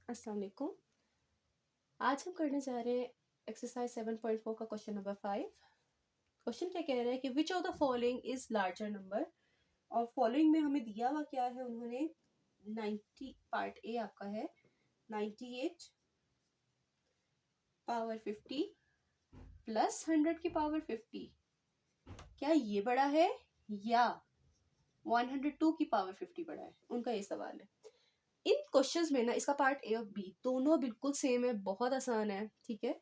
अस्सलाम वालेकुम। आज हम करने जा रहे हैं एक्सरसाइज 7.4 का क्वेश्चन नंबर 5। क्वेश्चन क्या कह रहा है कि which of the following is larger number. और फॉलोइंग में हमें दिया हुआ क्या है, उन्होंने 90 पार्ट ए आपका है 98 पावर 50 प्लस 100 की पावर 50, क्या ये बड़ा है या 102 की पावर 50 बड़ा है, उनका ये सवाल है। इन क्वेश्चंस में ना इसका पार्ट ए और बी दोनों बिल्कुल सेम है, बहुत आसान है। ठीक है,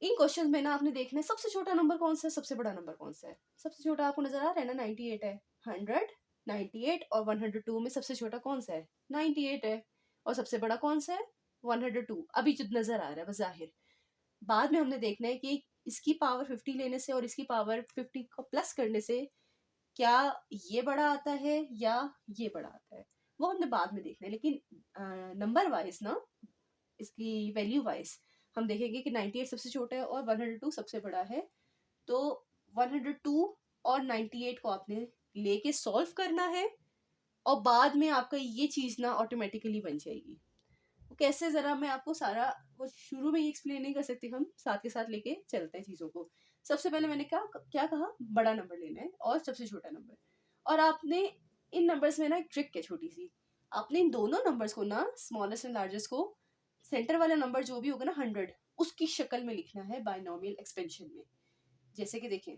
इन क्वेश्चंस में ना आपने देखना है सबसे छोटा नंबर कौन सा है, सबसे बड़ा नंबर कौन सा है। सबसे छोटा आपको नजर आ रहा है ना, 98 है। 100, 98 और 102 में सबसे छोटा कौन सा है, 98 है। और सबसे बड़ा कौन सा है, 102। अभी जो नजर आ रहा है बज़ाहिर, बाद में हमने देखना है कि इसकी पावर 50 लेने से और इसकी पावर 50 को प्लस करने से क्या ये बड़ा आता है या ये बड़ा आता है, वो हमने बाद में देखना है। लेकिन नंबर वाइज ना, इसकी वैल्यू वाइज हम देखेंगे कि 98 सबसे छोटा है और 102 सबसे बड़ा है। तो 102 और 98 को आपने लेके सॉल्व करना है और बाद में आपका ये चीज ना ऑटोमेटिकली बन जाएगी। वो कैसे, जरा मैं आपको सारा वो शुरू में ही एक्सप्लेन नहीं कर सकती, हम साथ के साथ लेके चलते हैं चीजों को। सबसे पहले मैंने क्या क्या कहा, बड़ा नंबर लेना है और सबसे छोटा नंबर। और आपने इन नंबर्स में ना एक ट्रिक है छोटी सी, आपने इन दोनों नंबर्स को ना, स्मॉलेस्ट एंड लार्जेस्ट को, सेंटर वाला नंबर जो भी होगा ना 100, उसकी शक्ल में लिखना है बायनोमियल एक्सपेंशन में। जैसे कि देखें,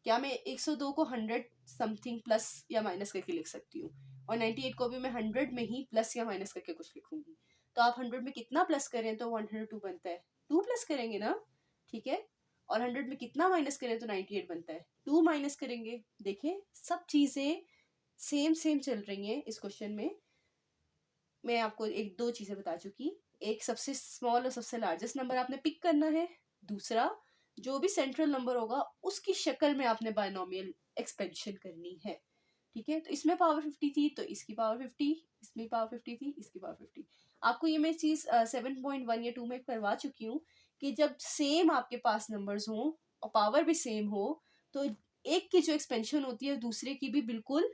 क्या मैं 102 को 100 समथिंग प्लस या माइनस करके लिख सकती हूँ, और 98 को भी मैं 100 में ही प्लस या माइनस करके कुछ लिखूंगी। तो आप 100 में कितना प्लस करें तो 102 बनता है, 2 प्लस करेंगे ना। ठीक है, और 100 में कितना माइनस करें तो 98 बनता है, 2 माइनस करेंगे। देखिए सब चीजें सेम सेम चल रही हैं इस क्वेश्चन में। मैं आपको एक दो चीजें बता चुकी, एक सबसे स्मॉल और सबसे लार्जेस्ट नंबर आपने पिक करना है, दूसरा जो भी सेंट्रल नंबर होगा उसकी शक्ल में आपने बायनोमियल एक्सपेंशन करनी है। ठीक है, तो इसमें पावर 50 थी तो इसकी पावर 50, इसमें पावर 50 थी इसकी पावर 50। आपको ये मैं चीज 7.1 या 2 में करवा चुकी हूँ कि जब सेम आपके पास नंबर्स हों और पावर भी सेम हो, तो एक की जो एक्सपेंशन होती है दूसरे की भी बिल्कुल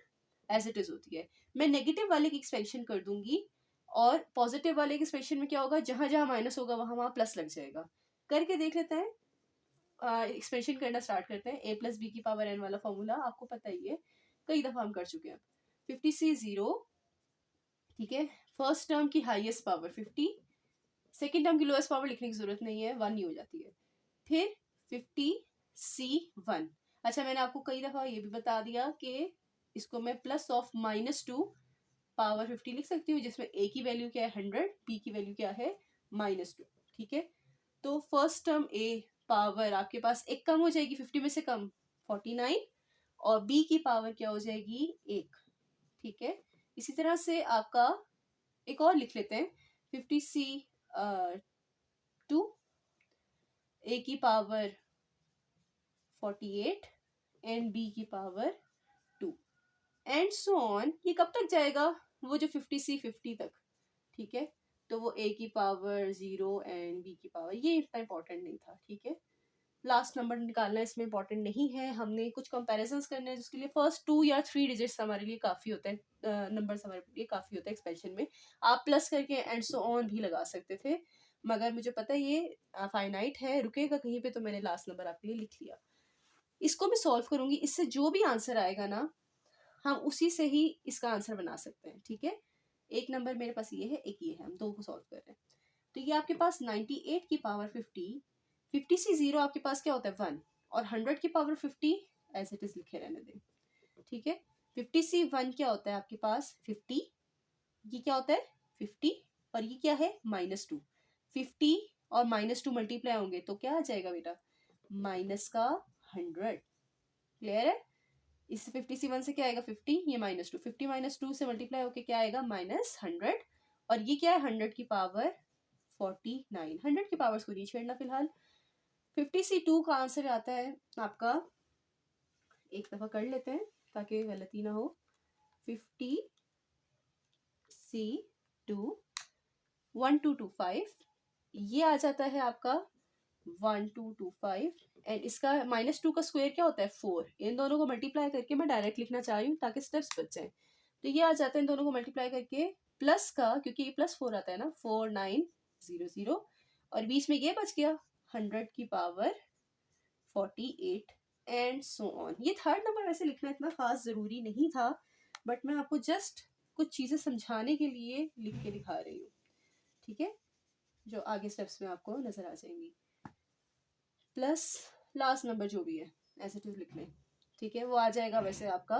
एज इट इज होती है। मैं नेगेटिव वाले की एक्सपेंशन कर दूंगी और पॉजिटिव वाले के एक्सपेंशन में क्या होगा, जहां जहां माइनस होगा वहां वहां प्लस लग जाएगा। करके देख लेते हैं, एक्सपेंशन करना स्टार्ट करते हैं। ए प्लस बी की पावर एन वाला फॉर्मूला आपको पता ही है, कई दफा हम कर चुके हैं। 50 से 0, ठीक है, फर्स्ट टर्म की हाईएस्ट पावर 50, सेकेंड टर्म की लोएस्ट पावर लिखने की जरूरत नहीं है, 1 ही हो जाती है। फिर 50C1। अच्छा, मैंने आपको कई दफा ये भी बता दिया कि इसको मैं प्लस ऑफ -2 पावर 50 लिख सकती हूँ, जिसमें ए की वैल्यू क्या है 100, बी की वैल्यू क्या है -2। ठीक है, तो फर्स्ट टर्म ए पावर आपके पास एक कम हो जाएगी, 50 में से कम 49, और बी की पावर क्या हो जाएगी 1। ठीक है, इसी तरह से आपका एक और लिख लेते हैं, 50C2, ए की पावर 48 एंड बी की पावर 2 एंड सो ऑन। ये कब तक जाएगा, वो जो 50C50 तक। ठीक है, तो वो ए की पावर 0 एंड बी की पावर, ये इतना इंपॉर्टेंट नहीं था। ठीक है, लास्ट नंबर निकालना इसमें इंपॉर्टेंट नहीं है, हमने कुछ कंपैरिजंस करने हैं जिसके लिए फर्स्ट 2 या 3 डिजिट्स हमारे लिए काफ़ी होता है, नंबर्स हमारे लिए काफ़ी होता है एक्सपेंशन में। आप प्लस करके एंड सो ऑन भी लगा सकते थे, मगर मुझे पता है ये फाइनाइट है, रुकेगा कहीं पे, तो मैंने लास्ट नंबर आपके लिए लिख लिया। इसको मैं सॉल्व करूंगी, इससे जो भी आंसर आएगा ना, हम उसी से ही इसका आंसर बना सकते हैं। ठीक है, एक नंबर मेरे पास ये है, एक ये है, हम दो को सॉल्व कर रहे हैं। तो ये आपके पास 98 की पावर 50, 50C0 आपके पास क्या होता है 1, और 100 की पावर 50 एज इट इज लिखे रहने दें। ठीक है, 50C1 क्या होता है आपके पास 50, ये क्या होता है 50, और ये क्या है -2। 50 और -2 मल्टीप्लाई होंगे तो क्या आ जाएगा बेटा, माइनस का 100। क्लियर है, इस 50C1 से क्या आएगा 50, ये -2, 50 -2 से मल्टीप्लाई होके क्या आएगा -100, और ये क्या है 100 की पावर 49। 100 की पावर्स को नहीं छेड़ना फिलहाल। 50C2 का आंसर आता है आपका, एक दफा कर लेते हैं ताकि गलती ना हो। 50C2 1225, ये आ जाता है आपका 1225, एंड इसका -2 का स्क्वायर क्या होता है 4। इन दोनों को मल्टीप्लाई करके मैं डायरेक्ट लिखना चाह रही हूँ ताकि स्टेप्स बच जाएं। तो ये आ जाता है इन दोनों को मल्टीप्लाई करके प्लस का, क्योंकि ये +4 आता है ना, 4900, और बीच में ये बच गया 100 की पावर 48 एंड सो ऑन। ये थर्ड नंबर वैसे लिखना इतना खास ज़रूरी नहीं था, बट मैं आपको जस्ट कुछ चीज़ें समझाने के लिए लिख के दिखा रही हूँ, ठीक है, जो आगे स्टेप्स में आपको नज़र आ जाएंगी। प्लस लास्ट नंबर जो भी है एज इट इज़ लिख लें, ठीक है, वो आ जाएगा वैसे आपका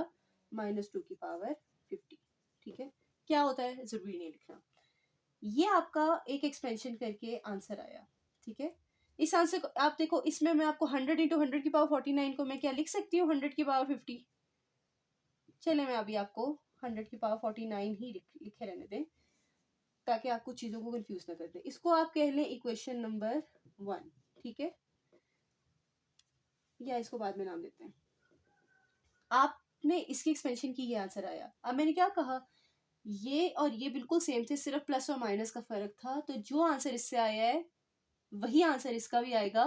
-2 की पावर 50, ठीक है। क्या होता है ज़रूरी नहीं लिखना। ये आपका एक एक्सपेंशन करके आंसर आया, ठीक है। इस आंसर को आप देखो, इसमें मैं आपको 100 × 100 की पावर 49 को मैं क्या लिख सकती हूँ, 100 की पावर 50। चले मैं अभी आपको 100 की पावर 49 ही लिखे रहने दें, ताकि आपको चीज़ों को कंफ्यूज ना कर दे। इसको आप कह लें इक्वेशन नंबर 1, ठीक है, या इसको बाद में नाम देते हैं। आपने इसकी एक्सपेंशन की, ये आंसर आया। अब मैंने क्या कहा, ये और ये बिल्कुल सेम थे, सिर्फ प्लस और माइनस का फर्क था। तो जो आंसर इससे आया है वही आंसर इसका भी आएगा।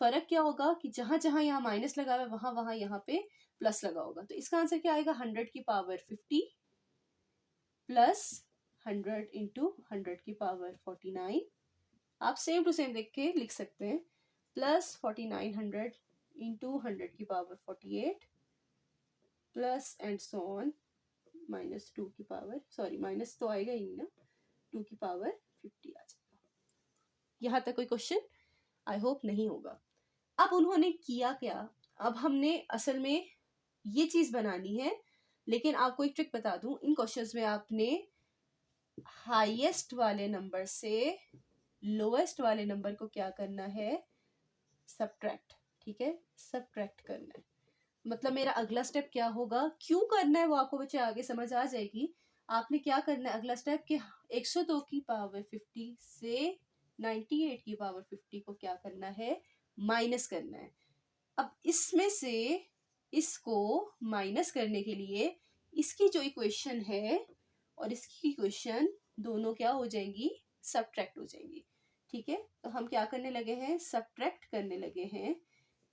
फर्क क्या होगा कि जहां जहां यहाँ माइनस लगा हुआ है वहां वहां यहाँ पे प्लस लगा होगा। तो इसका आंसर क्या आएगा, 100 की पावर 50 प्लस 100 × 100 की पावर 49। आप सेम टू सेम देख के लिख सकते हैं, प्लस 4900 × 100 की power 48 plus and so on -2 की पावर, सॉरी माइनस तो आएगा ही नहीं ना, 2 की पावर 50 आ जाएगा। यहाँ तक कोई क्वेश्चन? आई होप नहीं होगा। अब उन्होंने किया क्या, अब हमने असल में ये चीज बनानी है, लेकिन आपको एक ट्रिक बता दूं, इन क्वेश्चंस में आपने हाईएस्ट वाले नंबर से लोएस्ट वाले नंबर को क्या करना है, सब्ट्रैक्ट, ठीक है, सब्ट्रैक्ट करना है। मतलब मेरा अगला स्टेप क्या होगा, क्यों करना है वो आपको बच्चे आगे समझ आ जाएगी। आपने क्या करना है अगला स्टेप, कि 102 की पावर 50 से 98 की पावर 50 को क्या करना है, माइनस करना है। अब इसमें से इसको माइनस करने के लिए इसकी जो इक्वेशन है और इसकी इक्वेशन दोनों क्या हो जाएंगी, सब्ट्रैक्ट हो जाएंगी, ठीक है। तो हम क्या करने लगे हैं, सब्ट्रैक्ट करने लगे हैं।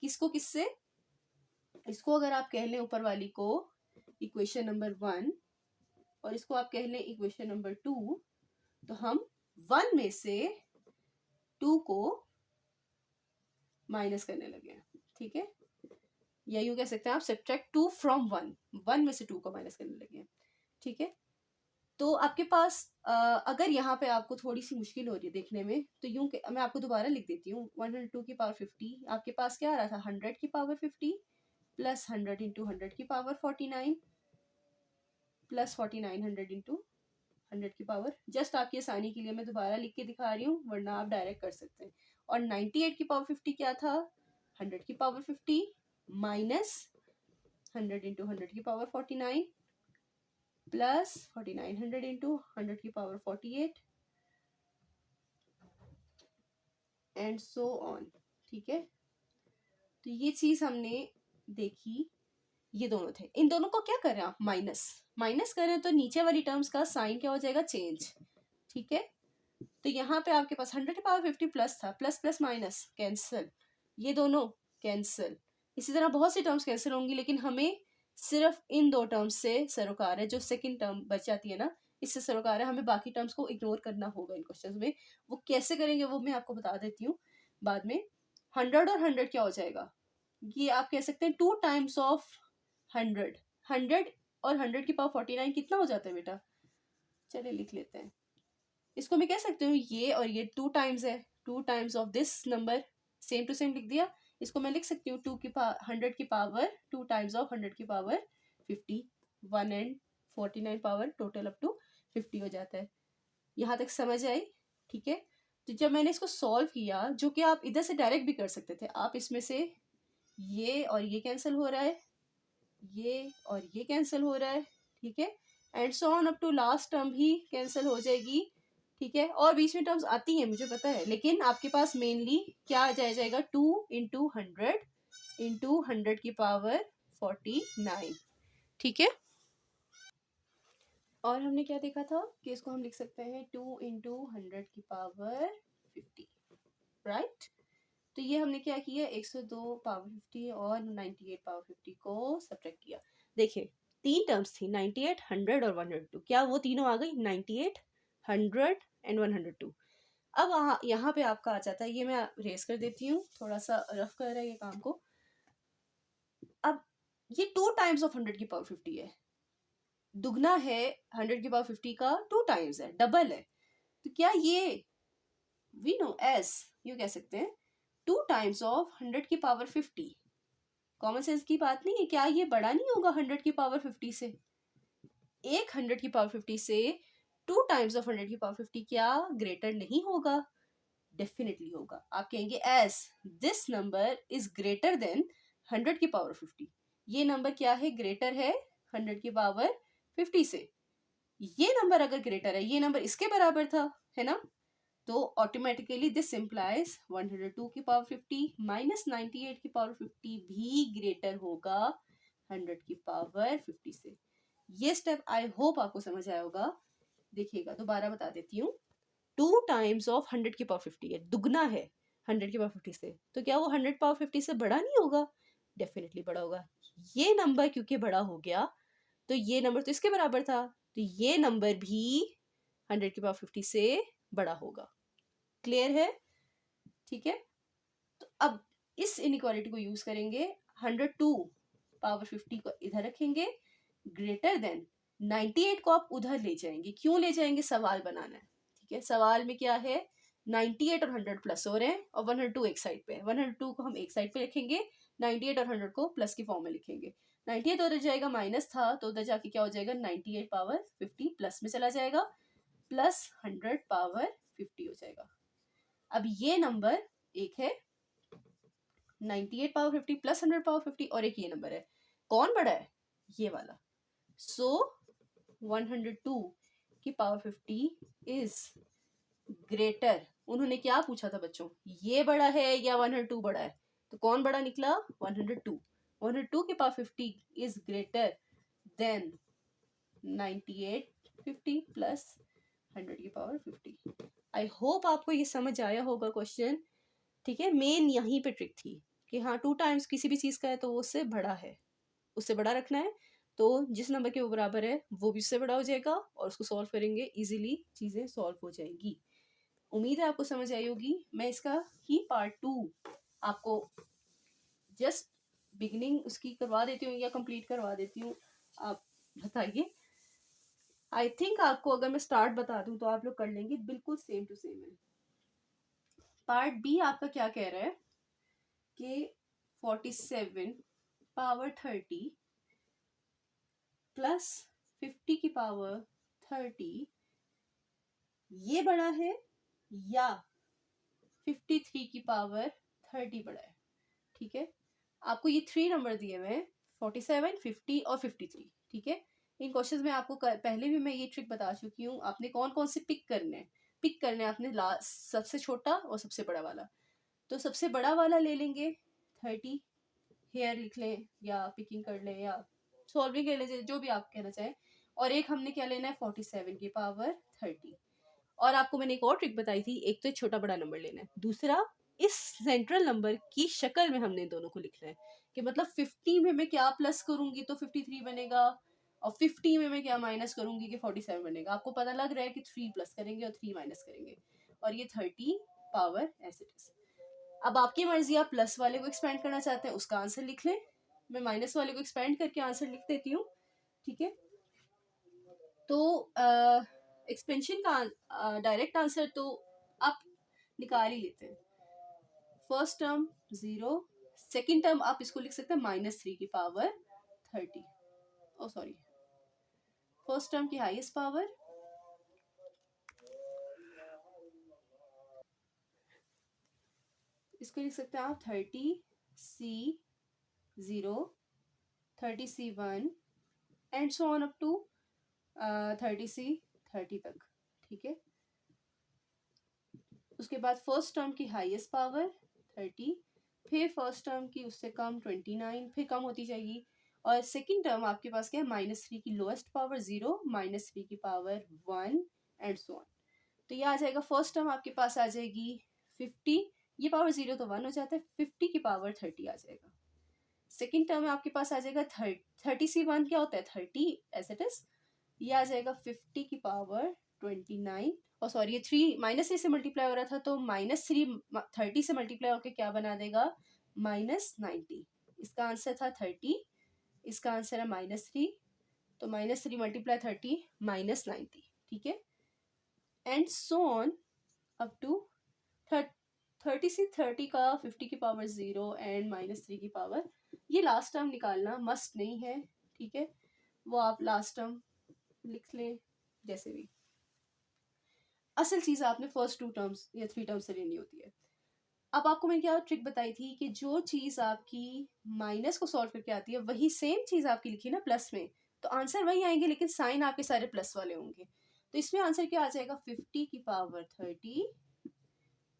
किसको किससे, इसको अगर आप कह लें ऊपर वाली को इक्वेशन नंबर 1 और इसको आप कह लें इक्वेशन नंबर 2, तो हम 1 में से 2 को माइनस करने लगे हैं, ठीक है, या यूं कह सकते हैं आप सब्ट्रैक्ट 2 फ्रॉम 1, 1 में से 2 को माइनस करने लगे हैं, ठीक है। तो आपके पास अगर यहाँ पे आपको थोड़ी सी मुश्किल हो रही है देखने में, तो यूं मैं आपको दोबारा लिख देती हूँ। 102 की पावर 50 आपके पास क्या आ रहा था, 100 की पावर 50 प्लस 100 × 100 की पावर 49 प्लस 4900 × 100 की पावर, जस्ट आपकी आसानी के लिए मैं दोबारा लिख के दिखा रही हूँ, वरना आप डायरेक्ट कर सकते हैं। और 98 की पावर 50 क्या था, 100 की पावर 50 माइनस 100 × 100 की पावर 49 प्लस 4900 × 100 की पावर 48 एंड सो ऑन, ठीक है। तो ये चीज हमने देखी, ये दोनों थे, इन दोनों को क्या करें आप, माइनस माइनस करें तो नीचे वाली टर्म्स का साइन क्या हो जाएगा, चेंज, ठीक है। तो यहाँ पे आपके पास 100 की पावर 50 प्लस था, प्लस प्लस माइनस कैंसिल, ये दोनों कैंसिल। इसी तरह बहुत सी टर्म्स कैंसिल होंगी, लेकिन हमें सिर्फ इन दो टर्म्स से सरोकार है, जो सेकंड टर्म बच जाती है ना, इससे सरोकार है। हमें बाकी टर्म्स को इग्नोर करना होगा इन क्वेश्चंस में। वो कैसे करेंगे वो मैं आपको बता देती हूँ बाद में। 100 और 100 क्या हो जाएगा, ये आप कह सकते हैं 2 टाइम्स ऑफ 100। 100 और 100 की पावर 49 कितना हो जाता है बेटा, चलिए लिख लेते हैं। इसको मैं कह सकती हूँ ये और ये 2 टाइम्स है, 2 times of this number, same to same लिख दिया। इसको मैं लिख सकती हूँ 100 की पावर 2 टाइम्स ऑफ 100 की power 50, 1 and 49 power total up to 50 हो जाता है। यहाँ तक समझ आई, ठीक है। तो जब मैंने इसको सॉल्व किया, जो कि आप इधर से डायरेक्ट भी कर सकते थे, आप इसमें से ये और ये कैंसिल हो रहा है, ये और ये कैंसिल हो रहा है, ठीक है, and so on up to last term भी कैंसिल हो जाएगी, ठीक है। और बीच में टर्म्स आती हैं मुझे पता है, लेकिन आपके पास मेनली क्या आ जाएगा, 2 × 100 × 100 की पावर 49, ठीक है। और हमने क्या देखा था कि इसको हम लिख सकते हैं 2 × 100 की पावर 50, राइट। तो ये हमने क्या किया, 102 पावर 50 और 98 पावर 50 को सब्ट्रैक्ट किया। देखिए तीन टर्म्स थी 98, 100 और 102। क्या वो तीनों आ गई? 98, 100 एंड 102। अब यहाँ पे आपका आ जाता है, ये मैं रेस कर देती हूँ, थोड़ा सा रफ कर रहा है ये काम को। अब ये 2 टाइम्स ऑफ 100 की पावर 50 है, दुगना है 100 की पावर 50 का, 2 टाइम्स है, डबल है। तो क्या ये वी नो एस, यू कह सकते हैं 2 टाइम्स ऑफ 100 की पावर 50। कॉमन सेंस की बात नहीं है, क्या ये बड़ा नहीं होगा 100 की पावर 50 से? एक 100 की पावर 50 से 2 टाइम्स ऑफ 100 की पावर 50 क्या ग्रेटर नहीं होगा? डेफिनेटली होगा। आप कहेंगे S this number is greater then 100 की पावर 50। ये नंबर क्या है? ग्रेटर है 100 की पावर 50 से। ये नंबर अगर ग्रेटर है, ये नंबर इसके बराबर था, है ना? तो ऑटोमेटिकली दिस इम्प्लाइज 102 की पावर 50 माइनस 98 की पावर 50 भी ग्रेटर होगा 100 की पावर 50 से। ये स्टेप आई होप आपको समझ आया होगा। देखिएगा, दोबारा बता देती हूँ। 2 टाइम्स ऑफ 100 की पावर 50 है, दुगना है 100 की पावर 50 से, तो क्या वो 100 पावर 50 से बड़ा नहीं होगा? डेफिनेटली बड़ा होगा। ये नंबर क्योंकि बड़ा हो गया, तो ये नंबर तो इसके बराबर था, तो ये नंबर भी 100 की पावर 50 से बड़ा होगा। क्लियर है? ठीक है। तो अब इस इनइक्वालिटी को यूज करेंगे, 102 पावर 50 को इधर रखेंगे, ग्रेटर देन 98 को आप उधर ले जाएंगे। क्यों ले जाएंगे? सवाल बनाना है। ठीक है, सवाल में क्या है, 98 और 100 प्लस हो रहे हैं और 102 एक साइड पे है। 102 को हम एक साइड पे रखेंगे, 98 और 100 को प्लस की फॉर्म में लिखेंगे। 98 उधर जाएगा, माइनस था तो उधर जाके क्या हो जाएगा, 98 पावर 50 प्लस में चला जाएगा, प्लस 100 पावर 50 हो जाएगा। अब ये नंबर एक है 98 पावर 50 प्लस 100 पावर 50, और एक ये नंबर है, कौन बड़ा है? ये वाला। सो 102 की पावर 50 इज ग्रेटर। उन्होंने क्या पूछा था बच्चों, ये बड़ा है या 102 बड़ा है? तो कौन बड़ा निकला? 102। 102 की power 50 is greater then 98 50 plus 100 की पावर 50। आई होप आपको ये समझ आया होगा क्वेश्चन। ठीक है, मेन यहीं पे ट्रिक थी कि हाँ 2 टाइम्स किसी भी चीज़ का है तो वो उससे बड़ा है, उससे बड़ा रखना है, तो जिस नंबर के वो बराबर है वो भी उससे बड़ा हो जाएगा और उसको सॉल्व करेंगे, इजीली चीज़ें सॉल्व हो जाएंगी। उम्मीद है आपको समझ आई होगी। मैं इसका ही पार्ट 2 आपको जस्ट बिगिनिंग उसकी करवा देती हूँ या कंप्लीट करवा देती हूँ, आप बताइए। आई थिंक आपको अगर मैं स्टार्ट बता दूँ तो आप लोग कर लेंगे, बिल्कुल सेम टू सेम है। पार्ट बी आपका क्या कह रहा है कि 47 पावर 30 प्लस 50 की पावर 30 ये बड़ा है या 53 की पावर 30 बड़ा है। ठीक है, आपको ये 3 नंबर दिए हुए हैं, 47, 50 और 53। ठीक है, इन क्वेश्चंस में आपको पहले भी मैं ये ट्रिक बता चुकी हूँ। आपने कौन कौन से पिक करने हैं, पिक करने आपने सबसे छोटा और सबसे बड़ा वाला। तो सबसे बड़ा वाला ले लेंगे 30, हेयर लिख लें या पिकिंग कर लें या सॉल्विंग कर लें, जो भी आप कहना चाहें। और एक हमने क्या लेना है, 47 की पावर 30। और आपको मैंने एक और ट्रिक बताई थी, एक तो छोटा बड़ा नंबर लेना है, दूसरा इस सेंट्रल नंबर की शक्ल में हमने दोनों को लिखना है कि मतलब 50 में मैं क्या प्लस करूंगी तो 53 बनेगा, और 50 में मैं क्या माइनस करूंगी कि 47 बनेगा। आपको पता लग रहा है कि 3 प्लस करेंगे और 3 माइनस करेंगे, और ये 30 पावर एज इट इज। अब आपकी मर्जी, आप प्लस वाले को एक्सपेंड करना चाहते हैं उसका आंसर लिख लें, मैं माइनस वाले को एक्सपेंड करके आंसर लिख देती हूँ। ठीक है, तो एक्सपेंशन का डायरेक्ट आंसर तो आप निकाल ही लेते हैं। फर्स्ट टर्म 0, सेकेंड टर्म आप इसको लिख सकते हैं -3 की power 30। Oh sorry, first term की हाईएस्ट पावर, इसको लिख सकते हैं आप 30C0, 30C1 and so on up to 30C30 तक। ठीक है, उसके बाद फर्स्ट टर्म की हाईएस्ट पावर 30, फिर फर्स्ट टर्म की उससे कम 29, फिर कम होती जाएगी, और सेकेंड टर्म आपके पास क्या है, -3 की लोएस्ट पावर 0, -3 की पावर 1 एंड सो ऑन। तो ये आ जाएगा, फर्स्ट टर्म आपके पास आ जाएगी 50, ये पावर 0 तो 1 हो जाता है, 50 की पावर 30 आ जाएगा। सेकेंड टर्म में आपके पास आ जाएगा 30C1 क्या होता है 30 एज इट इज, ये आ जाएगा 50 की पावर 29, और सॉरी ये 3 -3 से मल्टीप्लाई हो रहा था तो -3 30 से मल्टीप्लाई होकर क्या बना देगा -90। इसका आंसर था 30, इसका आंसर है -3, तो -3 × 30 -90, ठीक है। And so on up to 30 से 30 का 50 की पावर 0 एंड -3 की पावर, ये लास्ट टर्म निकालना मस्ट नहीं है, ठीक है, वो आप लास्ट टर्म लिख लें जैसे भी। असल चीज़ आपने फर्स्ट 2 टर्म्स या 3 टर्म्स से लेनी होती है। अब आपको मैंने क्या ट्रिक बताई थी कि जो चीज़ आपकी माइनस को सॉल्व करके आती है वही सेम चीज़ आपकी लिखी ना प्लस में, तो आंसर वही आएंगे लेकिन साइन आपके सारे प्लस वाले होंगे। तो इसमें आंसर क्या आ जाएगा 50 की पावर 30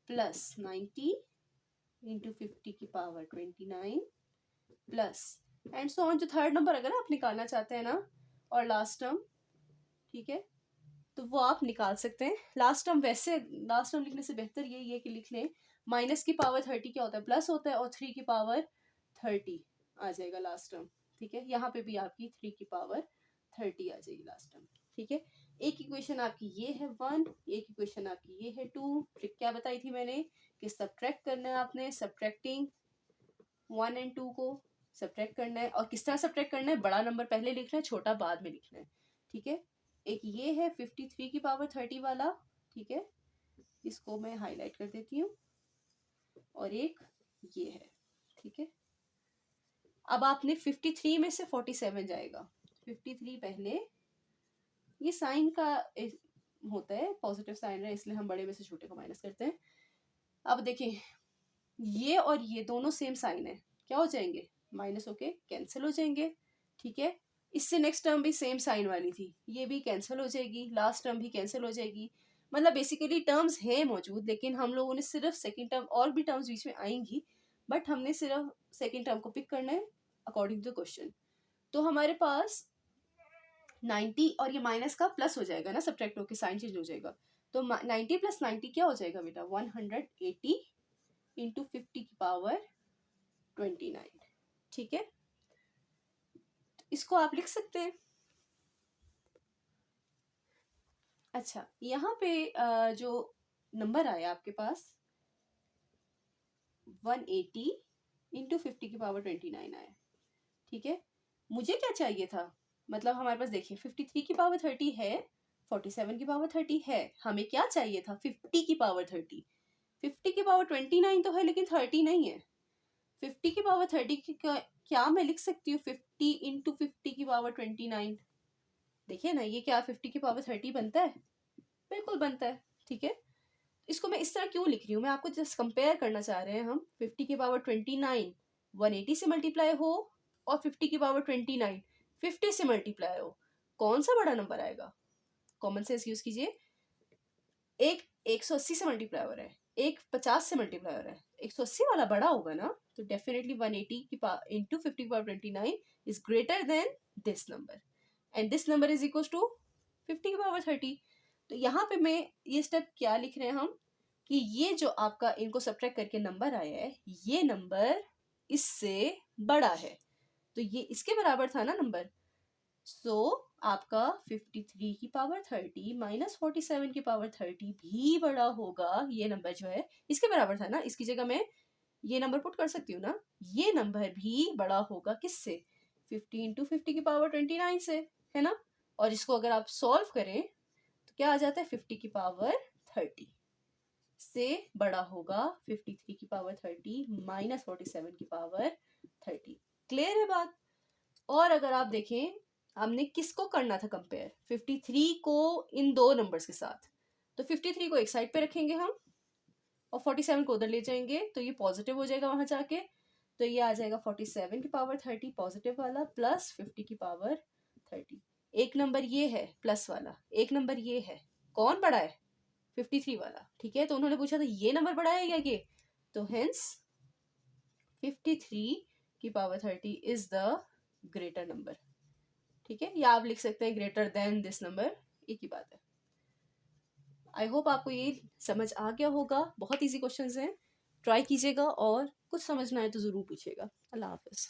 प्लस 90 इंटू 50 की power 29 plus and so on. जो थर्ड नंबर अगर आप निकालना चाहते हैं ना और लास्ट टर्म, ठीक है, तो वो आप निकाल सकते हैं। लास्ट टर्म वैसे लास्ट टर्म लिखने से बेहतर यही है कि लिख लें माइनस की पावर 30 क्या होता है प्लस होता है, और 3 की पावर 30 आ जाएगा लास्ट टर्म, ठीक है। यहाँ पे भी आपकी 3 की पावर 30 आ जाएगी लास्ट टर्म, ठीक है। एक इक्वेशन आपकी ये है 1, एक इक्वेशन आपकी ये है 2। ट्रिक क्या बताई थी मैंने कि सब्ट्रैक्ट करना है आपने, सब्ट्रैक्टिंग 1 एंड 2 को सब्ट्रैक्ट करना है, और किस तरह सब्ट्रैक्ट करना है, बड़ा नंबर पहले लिखना है छोटा बाद में लिखना है, ठीक है। एक ये है 53 की पावर 30 वाला, ठीक है, इसको मैं हाईलाइट कर देती हूँ, और एक ये है, ठीक है। अब आपने 53 में से 47 जाएगा, 53 पहले, ये साइन का होता है पॉजिटिव साइन है इसलिए हम बड़े में से छोटे को माइनस करते हैं। अब देखें ये और ये दोनों सेम साइन है, क्या हो जाएंगे माइनस होके कैंसिल हो जाएंगे, ठीक है। इससे नेक्स्ट टर्म भी सेम साइन वाली थी, ये भी कैंसिल हो जाएगी, लास्ट टर्म भी कैंसिल हो जाएगी। मतलब बेसिकली टर्म्स हैं मौजूद लेकिन हम लोगों ने सिर्फ सेकेंड टर्म, और भी टर्म्स बीच में आएंगी बट हमने सिर्फ सेकेंड टर्म को पिक करना है अकॉर्डिंग टू द क्वेश्चन। तो हमारे पास 90 और ये माइनस का प्लस हो जाएगा ना, सब्ट्रैक्ट होकर साइन चेंज हो जाएगा, तो 90 + 90 क्या हो जाएगा बेटा 180 इंटू 50 की पावर 29, ठीक है। इसको आप लिख सकते हैं। अच्छा यहाँ पे जो नंबर आया आपके पास 180 इंटू 50 की पावर 29 आया, ठीक है। मुझे क्या चाहिए था, मतलब हमारे पास देखिए 53 की पावर 30 है, 47 की पावर 30 है, हमें क्या चाहिए था 50 की पावर 30। 50 की पावर 29 तो है लेकिन 30 नहीं है। 50 की पावर 30 की क्या मैं लिख सकती हूँ 50 इंटू 50 की पावर 29, देखिए ना ये क्या 50 की पावर 30 बनता है, बिल्कुल बनता है, ठीक है। इसको मैं इस तरह क्यों लिख रही हूँ, मैं आपको जस्ट कंपेयर करना चाह रहे हैं हम 50 की पावर 29 180 से मल्टीप्लाई हो और 50 की पावर 29 50 से मल्टीप्लाई हो, कौन सा बड़ा नंबर आएगा, कॉमन सेंस यूज कीजिए। एक 180 से मल्टीप्लाई हो रहा है, एक 50 से मल्टीप्लाई हो रहा है, 180 वाला बड़ा होगा ना, तो डेफिनेटली 180 की इंटू 50 की power 29 is greater than this number and this number is equal to 50 की पावर 30। तो यहाँ पे मैं ये स्टेप क्या लिख रहे हैं हम कि ये जो आपका इनको सब्ट्रैक्ट करके नंबर आया है ये नंबर इससे बड़ा है, तो ये इसके बराबर था ना नंबर। सो आपका 53 की पावर 30 माइनस 47 की पावर 30 भी बड़ा होगा, ये नंबर जो है इसके बराबर था ना, इसकी जगह मैं ये नंबर पुट कर सकती हूँ ना, ये नंबर भी बड़ा होगा किससे 50 इंटू 50 की पावर 29 से, है ना। और इसको अगर आप सॉल्व करें तो क्या आ जाता है 50 की पावर 30 से बड़ा होगा 53 की पावर 30 माइनस 47 की पावर 30। क्लियर है बात। और अगर आप देखें हमने किसको करना था कंपेयर 53 को इन दो नंबर्स के साथ, तो 53 को एक साइड पे रखेंगे हम और 47 को उधर ले जाएंगे तो ये पॉजिटिव हो जाएगा वहां जाके, तो ये आ जाएगा 47 की पावर 30 पॉजिटिव वाला प्लस 50 की पावर 30। एक नंबर ये है प्लस वाला, एक नंबर ये है, कौन बड़ा है 53 वाला, ठीक है। तो उन्होंने पूछा था ये नंबर बड़ा है या ये, तो हेंस 53 की power 30 is the greater number, ठीक है। या आप लिख सकते हैं ग्रेटर देन दिस नंबर, एक ही बात है। आई होप आपको ये समझ आ गया होगा, बहुत इजी क्वेश्चंस हैं, ट्राई कीजिएगा और कुछ समझना है तो ज़रूर पूछिएगा। अल्लाह हाफिज़।